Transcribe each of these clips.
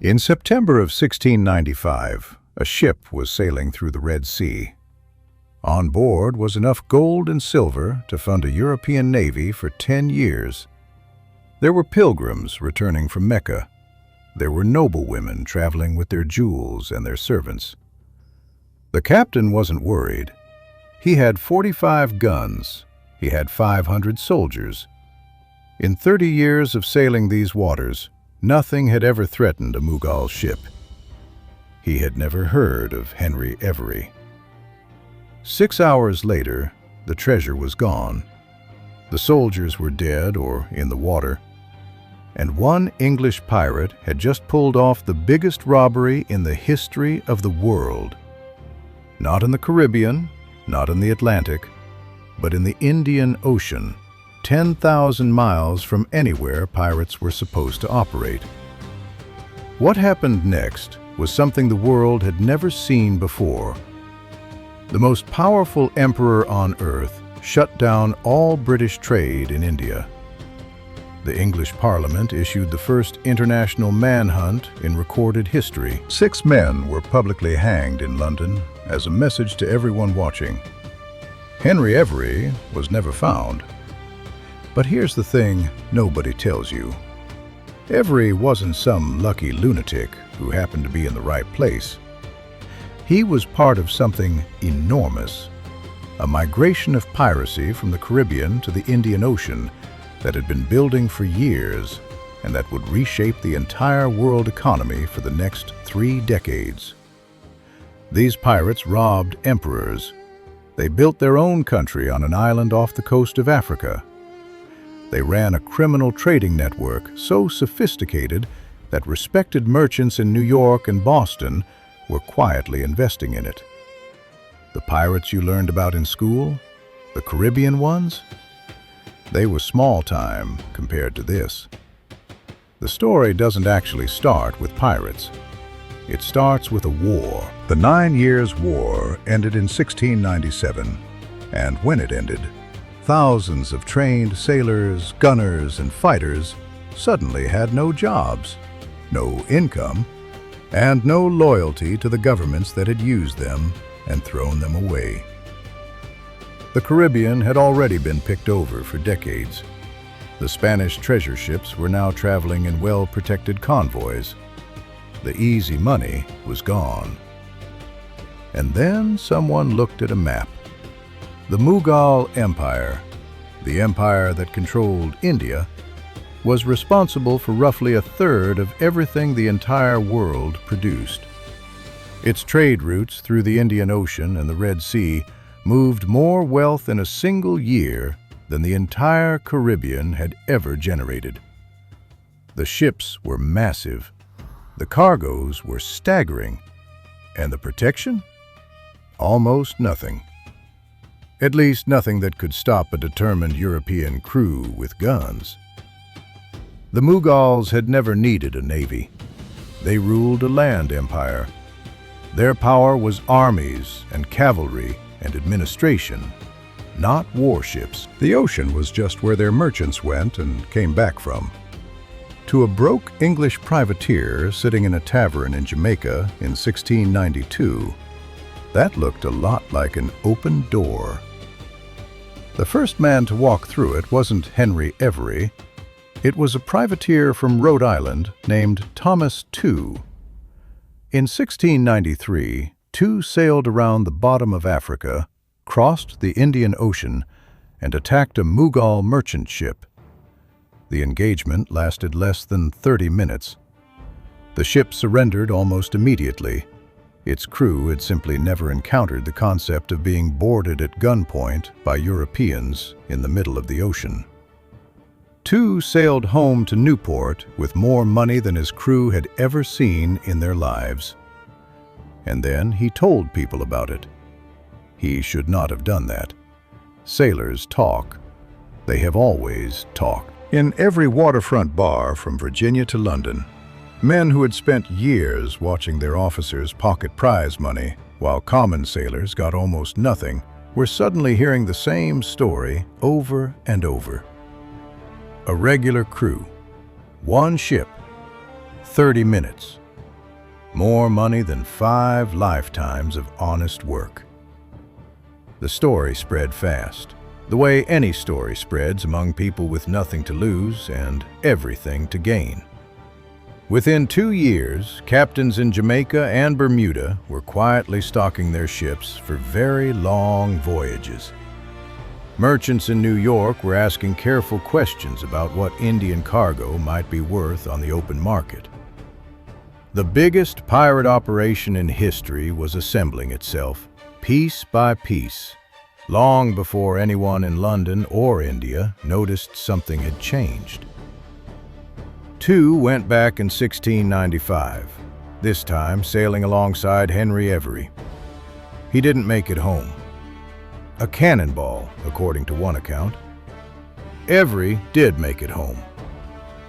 In September of 1695, a ship was sailing through the Red Sea. On board was enough gold and silver to fund a European navy for 10 years. There were pilgrims returning from Mecca. There were noblewomen traveling with their jewels and their servants. The captain wasn't worried. He had 45 guns. He had 500 soldiers. In 30 years of sailing these waters, nothing had ever threatened a Mughal ship. He had never heard of Henry Every. 6 hours later, the treasure was gone. The soldiers were dead or in the water, and one English pirate had just pulled off the biggest robbery in the history of the world. Not in the Caribbean, not in the Atlantic, but in the Indian Ocean, 10,000 miles from anywhere pirates were supposed to operate. What happened next was something the world had never seen before. The most powerful emperor on earth shut down all British trade in India. The English Parliament issued the first international manhunt in recorded history. 6 men were publicly hanged in London as a message to everyone watching. Henry Every was never found. But here's the thing nobody tells you. Every wasn't some lucky lunatic who happened to be in the right place. He was part of something enormous, a migration of piracy from the Caribbean to the Indian Ocean that had been building for years and that would reshape the entire world economy for the next 3 decades. These pirates robbed emperors. They built their own country on an island off the coast of Africa. They ran a criminal trading network so sophisticated that respected merchants in New York and Boston were quietly investing in it. The pirates you learned about in school, the Caribbean ones, they were small time compared to this. The story doesn't actually start with pirates. It starts with a war. The 9 Years' War ended in 1697, and when it ended, thousands of trained sailors, gunners, and fighters suddenly had no jobs, no income, and no loyalty to the governments that had used them and thrown them away. The Caribbean had already been picked over for decades. The Spanish treasure ships were now traveling in well-protected convoys. The easy money was gone. And then someone looked at a map. The Mughal Empire, the empire that controlled India, was responsible for roughly 1/3 of everything the entire world produced. Its trade routes through the Indian Ocean and the Red Sea moved more wealth in a single year than the entire Caribbean had ever generated. The ships were massive, the cargoes were staggering, and the protection? Almost nothing. At least nothing that could stop a determined European crew with guns. The Mughals had never needed a navy. They ruled a land empire. Their power was armies and cavalry and administration, not warships. The ocean was just where their merchants went and came back from. To a broke English privateer sitting in a tavern in Jamaica in 1692, that looked a lot like an open door. The first man to walk through it wasn't Henry Every. It was a privateer from Rhode Island named Thomas Tew. In 1693, Tew sailed around the bottom of Africa, crossed the Indian Ocean, and attacked a Mughal merchant ship. The engagement lasted less than 30 minutes. The ship surrendered almost immediately. Its crew had simply never encountered the concept of being boarded at gunpoint by Europeans in the middle of the ocean. Tew sailed home to Newport with more money than his crew had ever seen in their lives. And then he told people about it. He should not have done that. Sailors talk. They have always talked. In every waterfront bar from Virginia to London, men who had spent years watching their officers pocket prize money while common sailors got almost nothing were suddenly hearing the same story over and over. A regular crew, one ship, 30 minutes, More money than 5 lifetimes of honest work. The story spread fast, the way any story spreads among people with nothing to lose and everything to gain. Within 2 years, captains in Jamaica and Bermuda were quietly stocking their ships for very long voyages. Merchants in New York were asking careful questions about what Indian cargo might be worth on the open market. The biggest pirate operation in history was assembling itself, piece by piece, long before anyone in London or India noticed something had changed. 2 went back in 1695, this time sailing alongside Henry Every. He didn't make it home. A cannonball, according to one account. Every did make it home.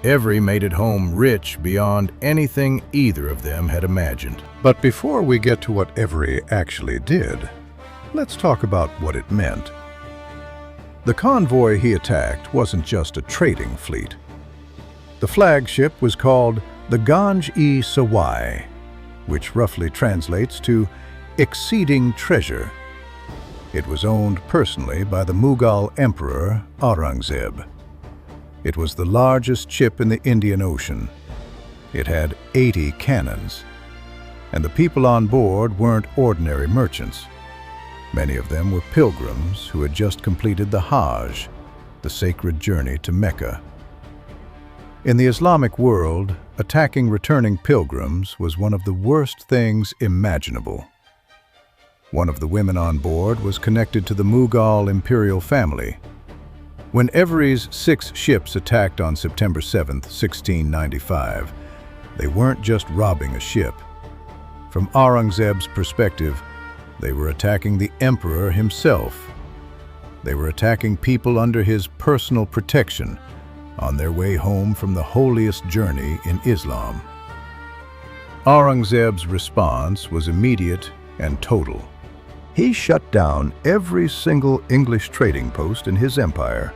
Every made it home rich beyond anything either of them had imagined. But before we get to what Every actually did, let's talk about what it meant. The convoy he attacked wasn't just a trading fleet. The flagship was called the Ganj-i-Sawai, which roughly translates to exceeding treasure. It was owned personally by the Mughal Emperor Aurangzeb. It was the largest ship in the Indian Ocean. It had 80 cannons, and the people on board weren't ordinary merchants. Many of them were pilgrims who had just completed the Hajj, the sacred journey to Mecca. In the Islamic world, attacking returning pilgrims was one of the worst things imaginable. One of the women on board was connected to the Mughal imperial family. When Every's 6 ships attacked on September 7, 1695, they weren't just robbing a ship. From Aurangzeb's perspective, they were attacking the emperor himself. They were attacking people under his personal protection on their way home from the holiest journey in Islam. Aurangzeb's response was immediate and total. He shut down every single English trading post in his empire.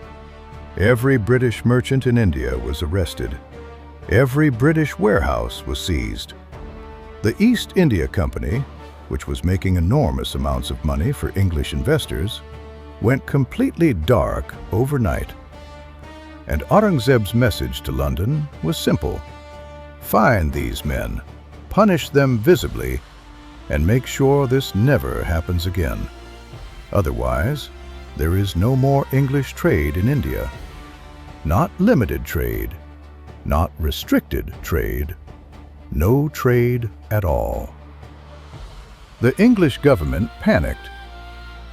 Every British merchant in India was arrested. Every British warehouse was seized. The East India Company, which was making enormous amounts of money for English investors, went completely dark overnight. And Aurangzeb's message to London was simple: find these men, punish them visibly, and make sure this never happens again. Otherwise, there is no more English trade in India. Not limited trade, not restricted trade, no trade at all. The English government panicked.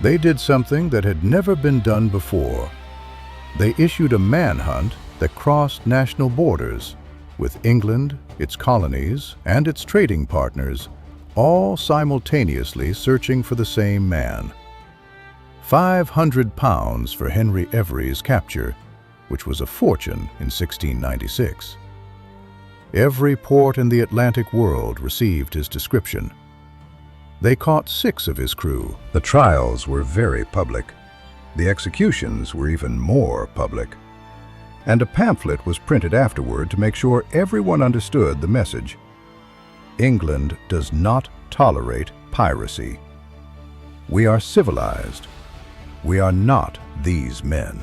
They did something that had never been done before. They issued a manhunt that crossed national borders, with England, its colonies, and its trading partners all simultaneously searching for the same man. £500 for Henry Every's capture, which was a fortune in 1696. Every port in the Atlantic world received his description. They caught 6 of his crew. The trials were very public. The executions were even more public. And a pamphlet was printed afterward to make sure everyone understood the message. England does not tolerate piracy. We are civilized. We are not these men.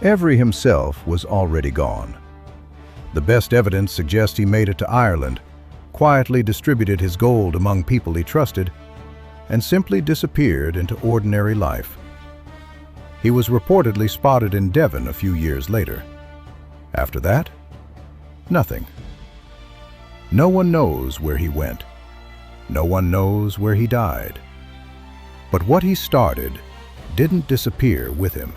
Every himself was already gone. The best evidence suggests he made it to Ireland, quietly distributed his gold among people he trusted, and simply disappeared into ordinary life. He was reportedly spotted in Devon a few years later. After that, nothing. No one knows where he went. No one knows where he died. But what he started didn't disappear with him.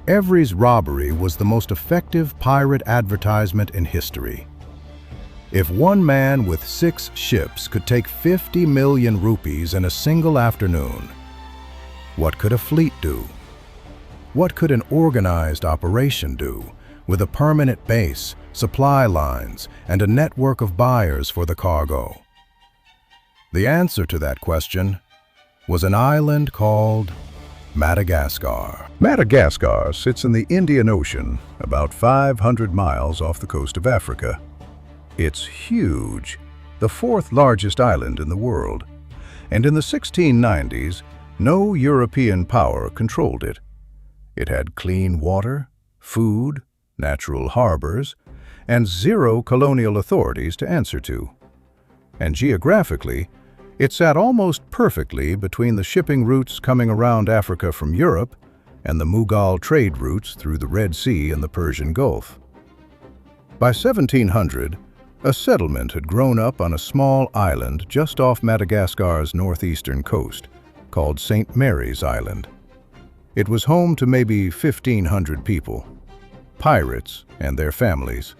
Every's robbery was the most effective pirate advertisement in history. If one man with 6 ships could take 50 million rupees in a single afternoon, what could a fleet do? What could an organized operation do, with a permanent base, supply lines, and a network of buyers for the cargo? The answer to that question was an island called Madagascar. Madagascar sits in the Indian Ocean, about 500 miles off the coast of Africa. It's huge, the fourth largest island in the world. And in the 1690s, no European power controlled it. It had clean water, food, natural harbors, and zero colonial authorities to answer to. And geographically, it sat almost perfectly between the shipping routes coming around Africa from Europe and the Mughal trade routes through the Red Sea and the Persian Gulf. By 1700, a settlement had grown up on a small island just off Madagascar's northeastern coast, called St. Mary's Island. It was home to maybe 1,500 people, pirates and their families,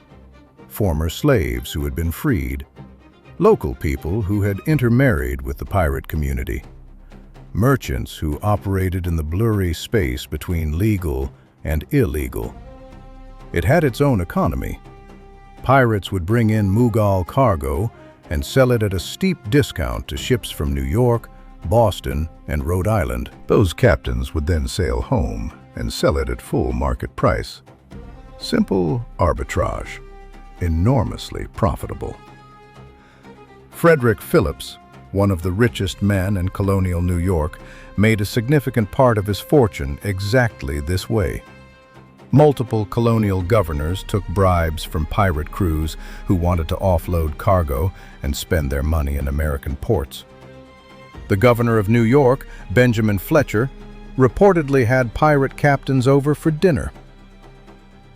former slaves who had been freed, local people who had intermarried with the pirate community, merchants who operated in the blurry space between legal and illegal. It had its own economy. Pirates would bring in Mughal cargo and sell it at a steep discount to ships from New York, Boston, and Rhode Island. Those captains would then sail home and sell it at full market price. Simple arbitrage, enormously profitable. Frederick Phillips, one of the richest men in colonial New York, made a significant part of his fortune exactly this way. Multiple colonial governors took bribes from pirate crews who wanted to offload cargo and spend their money in American ports. The governor of New York, Benjamin Fletcher, reportedly had pirate captains over for dinner.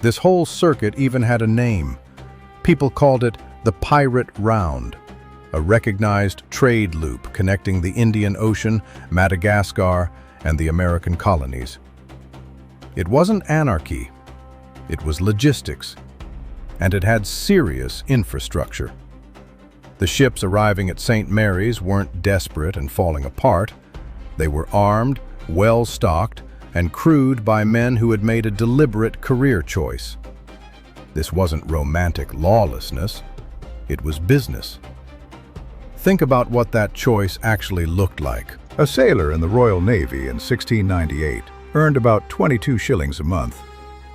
This whole circuit even had a name. People called it the Pirate Round, a recognized trade loop connecting the Indian Ocean, Madagascar, and the American colonies. It wasn't anarchy, it was logistics, and it had serious infrastructure. The ships arriving at St. Mary's weren't desperate and falling apart. They were armed, well-stocked, and crewed by men who had made a deliberate career choice. This wasn't romantic lawlessness, it was business. Think about what that choice actually looked like. A sailor in the Royal Navy in 1698 earned about 22 shillings a month,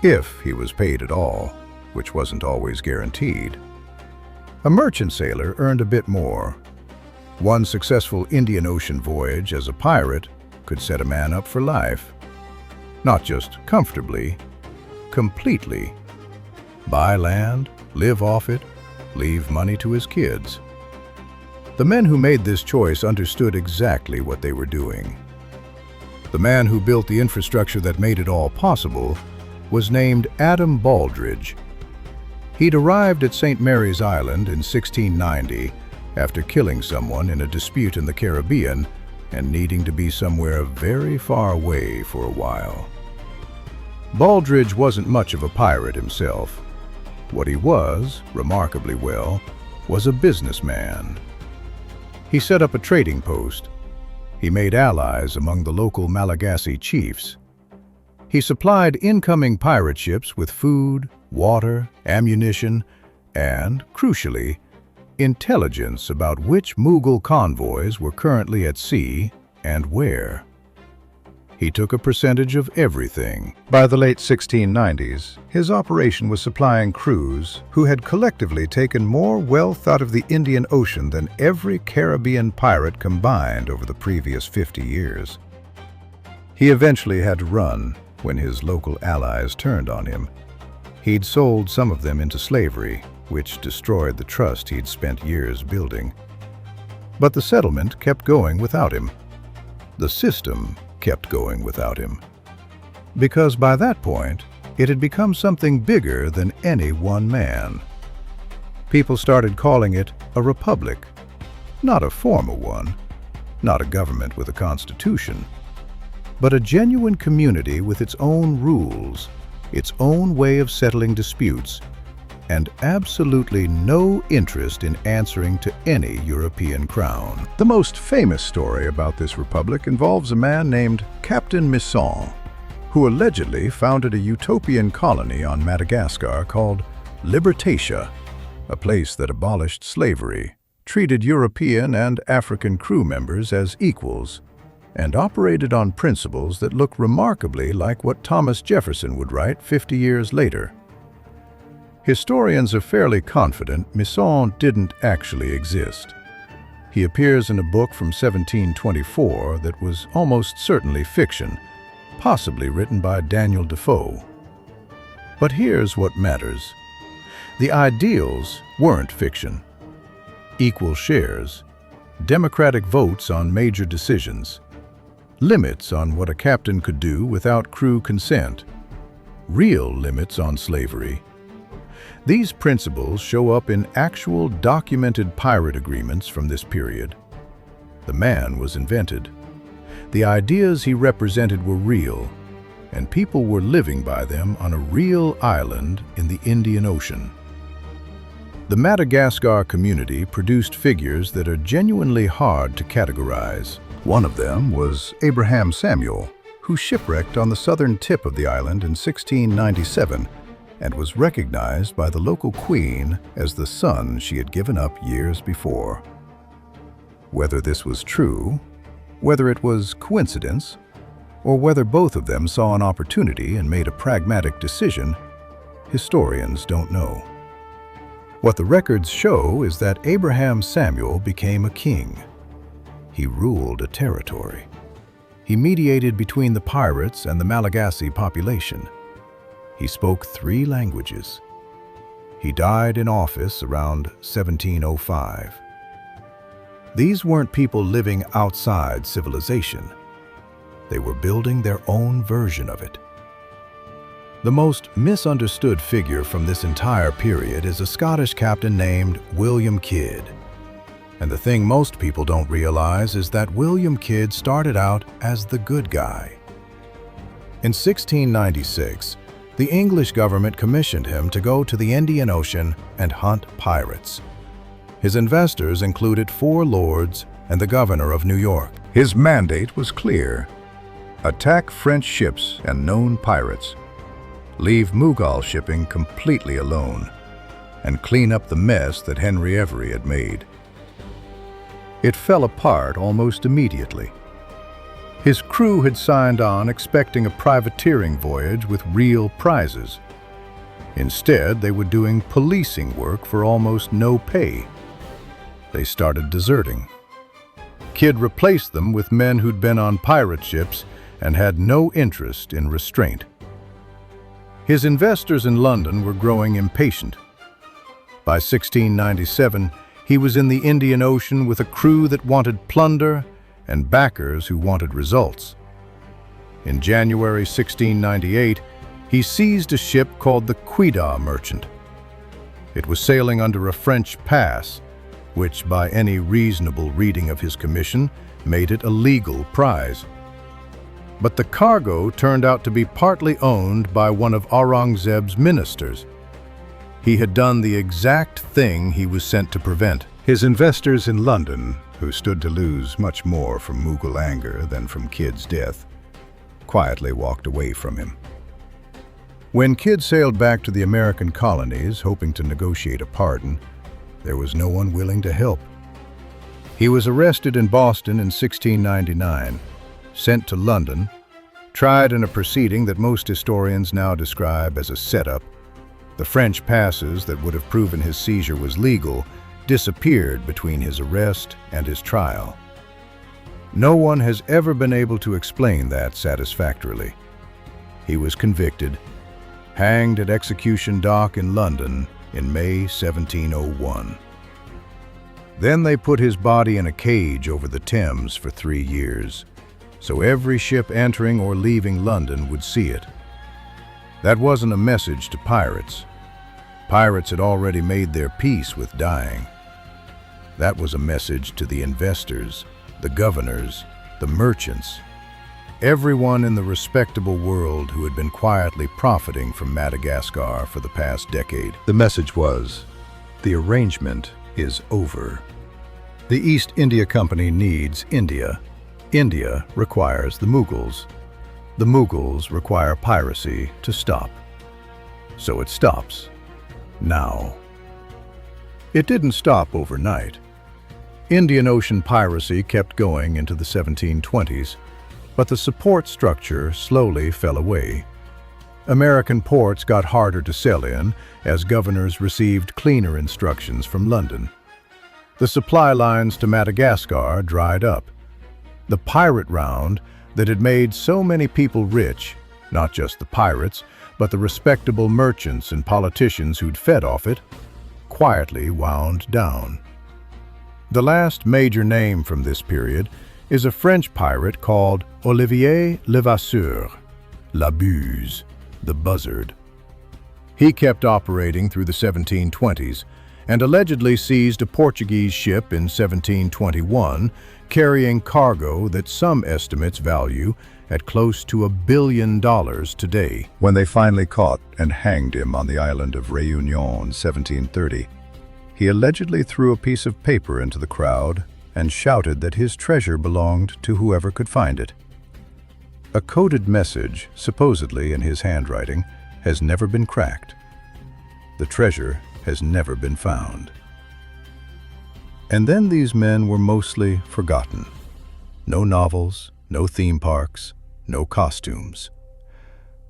if he was paid at all, which wasn't always guaranteed. A merchant sailor earned a bit more. One successful Indian Ocean voyage as a pirate could set a man up for life. Not just comfortably, completely. Buy land, live off it, leave money to his kids. The men who made this choice understood exactly what they were doing. The man who built the infrastructure that made it all possible was named Adam Baldridge. He'd arrived at St. Mary's Island in 1690 after killing someone in a dispute in the Caribbean and needing to be somewhere very far away for a while. Baldridge wasn't much of a pirate himself. What he was, remarkably well, was a businessman. He set up a trading post. He made allies among the local Malagasy chiefs. He supplied incoming pirate ships with food, water, ammunition, and, crucially, intelligence about which Mughal convoys were currently at sea and where. He took a percentage of everything. By the late 1690s, his operation was supplying crews who had collectively taken more wealth out of the Indian Ocean than every Caribbean pirate combined over the previous 50 years. He eventually had to run when his local allies turned on him. He'd sold some of them into slavery, which destroyed the trust he'd spent years building. But the settlement kept going without him. The system kept going without him. Because by that point, it had become something bigger than any one man. People started calling it a republic. Not a formal one, not a government with a constitution, but a genuine community with its own rules, its own way of settling disputes, and absolutely no interest in answering to any European crown. The most famous story about this republic involves a man named Captain Misson, who allegedly founded a utopian colony on Madagascar called Libertatia, a place that abolished slavery, treated European and African crew members as equals, and operated on principles that look remarkably like what Thomas Jefferson would write 50 years later. Historians are fairly confident Manhunt didn't actually exist. He appears in a book from 1724 that was almost certainly fiction, possibly written by Daniel Defoe. But here's what matters. The ideals weren't fiction. Equal shares, democratic votes on major decisions, limits on what a captain could do without crew consent, real limits on slavery. These principles show up in actual documented pirate agreements from this period. The man was invented. The ideas he represented were real, and people were living by them on a real island in the Indian Ocean. The Madagascar community produced figures that are genuinely hard to categorize. One of them was Abraham Samuel, who shipwrecked on the southern tip of the island in 1697 and was recognized by the local queen as the son she had given up years before. Whether this was true, whether it was coincidence, or whether both of them saw an opportunity and made a pragmatic decision, historians don't know. What the records show is that Abraham Samuel became a king. He ruled a territory. He mediated between the pirates and the Malagasy population. He spoke 3 languages. He died in office around 1705. These weren't people living outside civilization. They were building their own version of it. The most misunderstood figure from this entire period is a Scottish captain named William Kidd. And the thing most people don't realize is that William Kidd started out as the good guy. In 1696, the English government commissioned him to go to the Indian Ocean and hunt pirates. His investors included 4 lords and the governor of New York. His mandate was clear: attack French ships and known pirates, leave Mughal shipping completely alone, and clean up the mess that Henry Every had made. It fell apart almost immediately. His crew had signed on expecting a privateering voyage with real prizes. Instead, they were doing policing work for almost no pay. They started deserting. Kidd replaced them with men who'd been on pirate ships and had no interest in restraint. His investors in London were growing impatient. By 1697, he was in the Indian Ocean with a crew that wanted plunder and backers who wanted results. In January 1698, he seized a ship called the Quiddah Merchant. It was sailing under a French pass, which by any reasonable reading of his commission made it a legal prize. But the cargo turned out to be partly owned by one of Aurangzeb's ministers. He had done the exact thing he was sent to prevent. His investors in London, who stood to lose much more from Mughal anger than from Kidd's death, quietly walked away from him. When Kidd sailed back to the American colonies, hoping to negotiate a pardon, there was no one willing to help. He was arrested in Boston in 1699, sent to London, tried in a proceeding that most historians now describe as a setup. The French passes that would have proven his seizure was legal disappeared between his arrest and his trial. No one has ever been able to explain that satisfactorily. He was convicted, hanged at Execution Dock in London in May 1701. Then they put his body in a cage over the Thames for 3 years, so every ship entering or leaving London would see it. That wasn't a message to pirates. Pirates had already made their peace with dying. That was a message to the investors, the governors, the merchants, everyone in the respectable world who had been quietly profiting from Madagascar for the past decade. The message was, the arrangement is over. The East India Company needs India. India requires the Mughals. The Mughals require piracy to stop. So it stops. Now. It didn't stop overnight. Indian Ocean piracy kept going into the 1720s, but the support structure slowly fell away. American ports got harder to sail in as governors received cleaner instructions from London. The supply lines to Madagascar dried up. The pirate round that had made so many people rich, not just the pirates, but the respectable merchants and politicians who'd fed off it, quietly wound down. The last major name from this period is a French pirate called Olivier Levasseur, La Buse, the Buzzard. He kept operating through the 1720s and allegedly seized a Portuguese ship in 1721 carrying cargo that some estimates value at close to $1 billion today. When they finally caught and hanged him on the island of Réunion in 1730, he allegedly threw a piece of paper into the crowd and shouted that his treasure belonged to whoever could find it. A coded message, supposedly in his handwriting, has never been cracked. The treasure has never been found. And then these men were mostly forgotten. No novels, no theme parks, no costumes.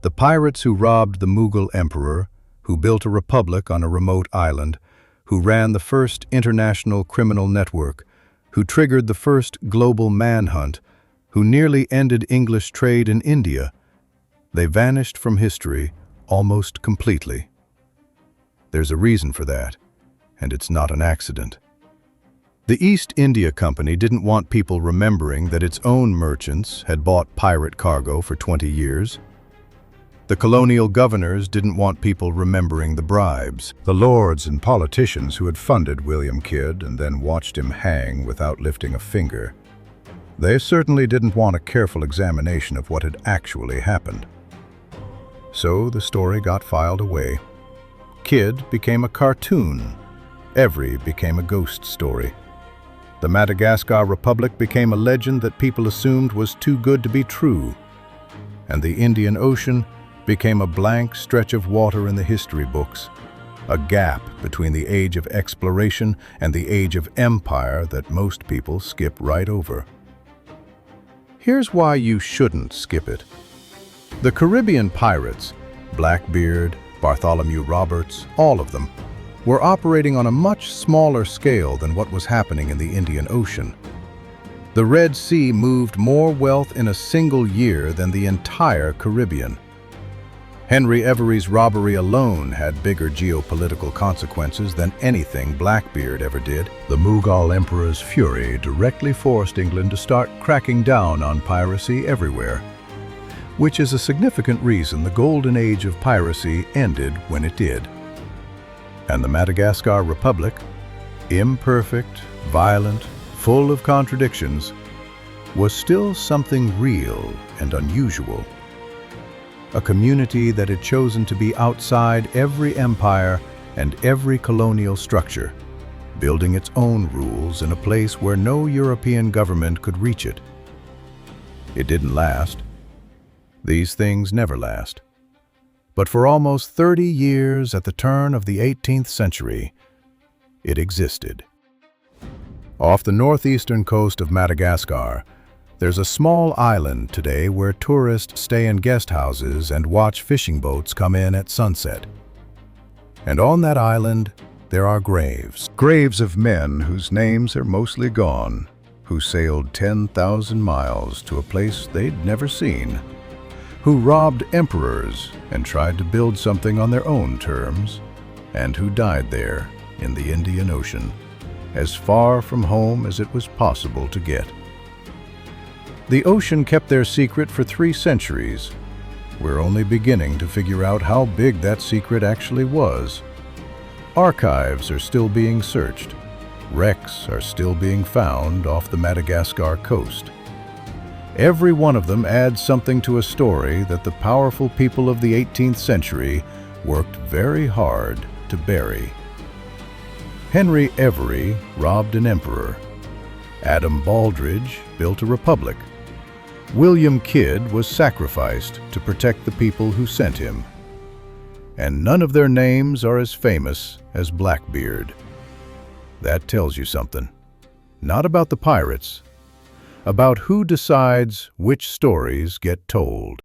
The pirates who robbed the Mughal Emperor, who built a republic on a remote island, who ran the first international criminal network, who triggered the first global manhunt, who nearly ended English trade in India, they vanished from history almost completely. There's a reason for that, and it's not an accident. The East India Company didn't want people remembering that its own merchants had bought pirate cargo for 20 years. The colonial governors didn't want people remembering the bribes. The lords and politicians who had funded William Kidd and then watched him hang without lifting a finger. They certainly didn't want a careful examination of what had actually happened. So the story got filed away. Kidd became a cartoon. Every became a ghost story. The Madagascar Republic became a legend that people assumed was too good to be true. And the Indian Ocean became a blank stretch of water in the history books, a gap between the age of exploration and the age of empire that most people skip right over. Here's why you shouldn't skip it. The Caribbean pirates, Blackbeard, Bartholomew Roberts, all of them, were operating on a much smaller scale than what was happening in the Indian Ocean. The Red Sea moved more wealth in a single year than the entire Caribbean. Henry Every's robbery alone had bigger geopolitical consequences than anything Blackbeard ever did. The Mughal Emperor's Fury directly forced England to start cracking down on piracy everywhere, which is a significant reason the golden age of piracy ended when it did. And the Madagascar Republic, imperfect, violent, full of contradictions, was still something real and unusual. A community that had chosen to be outside every empire and every colonial structure, building its own rules in a place where no European government could reach it. It didn't last. These things never last. But for almost 30 years at the turn of the 18th century, it existed. Off the northeastern coast of Madagascar, there's a small island today where tourists stay in guest houses and watch fishing boats come in at sunset. And on that island, there are graves. Graves of men whose names are mostly gone, who sailed 10,000 miles to a place they'd never seen, who robbed emperors and tried to build something on their own terms, and who died there in the Indian Ocean, as far from home as it was possible to get. The ocean kept their secret for 3 centuries. We're only beginning to figure out how big that secret actually was. Archives are still being searched. Wrecks are still being found off the Madagascar coast. Every one of them adds something to a story that the powerful people of the 18th century worked very hard to bury. Henry Every robbed an emperor. Adam Baldridge built a republic. William Kidd was sacrificed to protect the people who sent him. And none of their names are as famous as Blackbeard. That tells you something. Not about the pirates, about who decides which stories get told.